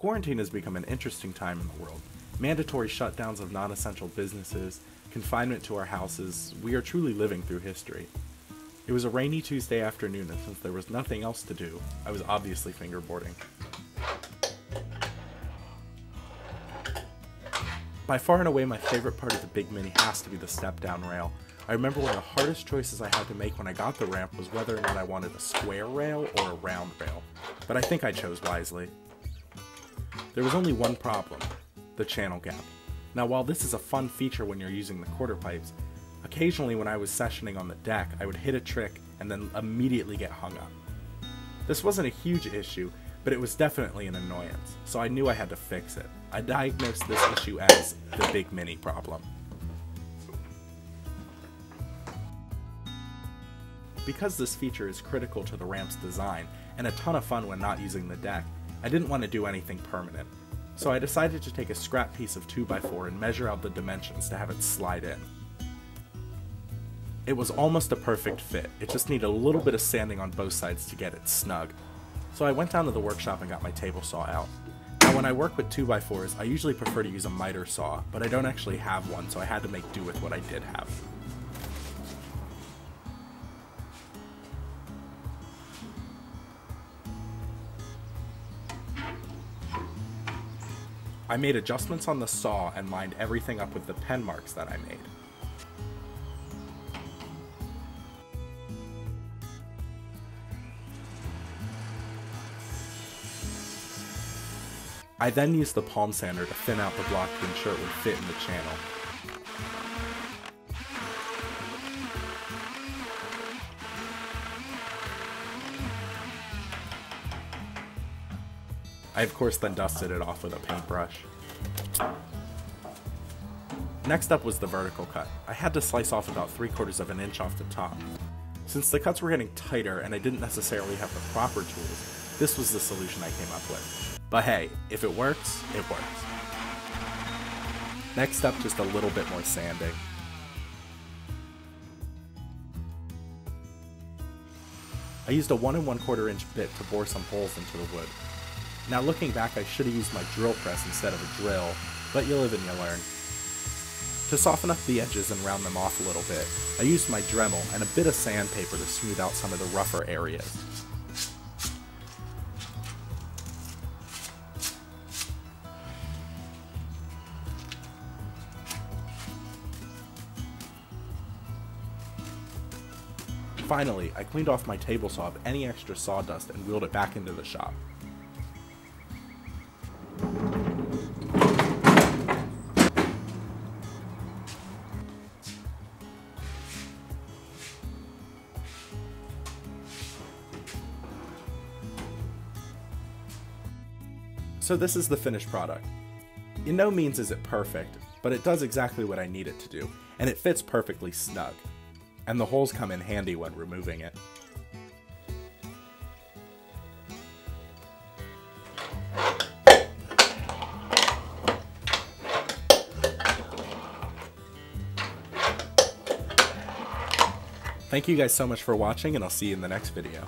Quarantine has become an interesting time in the world. Mandatory shutdowns of non-essential businesses, confinement to our houses, we are truly living through history. It was a rainy Tuesday afternoon, and since there was nothing else to do, I was obviously fingerboarding. By far and away my favorite part of the Big Mini has to be the step-down rail. I remember one of the hardest choices I had to make when I got the ramp was whether or not I wanted a square rail or a round rail, but I think I chose wisely. There was only one problem: the channel gap. Now while this is a fun feature when you're using the quarter pipes, occasionally when I was sessioning on the deck, I would hit a trick and then immediately get hung up. This wasn't a huge issue, but it was definitely an annoyance, so I knew I had to fix it. I diagnosed this issue as the Big Mini problem. Because this feature is critical to the ramp's design, and a ton of fun when not using the deck, I didn't want to do anything permanent. So I decided to take a scrap piece of 2x4 and measure out the dimensions to have it slide in. It was almost a perfect fit, it just needed a little bit of sanding on both sides to get it snug. So I went down to the workshop and got my table saw out. Now when I work with 2x4s, I usually prefer to use a miter saw, but I don't actually have one, so I had to make do with what I did have. I made adjustments on the saw and lined everything up with the pen marks that I made. I then used the palm sander to thin out the block to ensure it would fit in the channel. I of course then dusted it off with a paintbrush. Next up was the vertical cut. I had to slice off about 3/4 of an inch off the top. Since the cuts were getting tighter and I didn't necessarily have the proper tools, this was the solution I came up with. But hey, if it works, it works. Next up, just a little bit more sanding. I used a 1 1/4 inch bit to bore some holes into the wood. Now looking back, I should have used my drill press instead of a drill, but you live and you learn. To soften up the edges and round them off a little bit, I used my Dremel and a bit of sandpaper to smooth out some of the rougher areas. Finally, I cleaned off my table saw of any extra sawdust and wheeled it back into the shop. So this is the finished product. In no means is it perfect, but it does exactly what I need it to do, and it fits perfectly snug. And the holes come in handy when removing it. Thank you guys so much for watching, and I'll see you in the next video.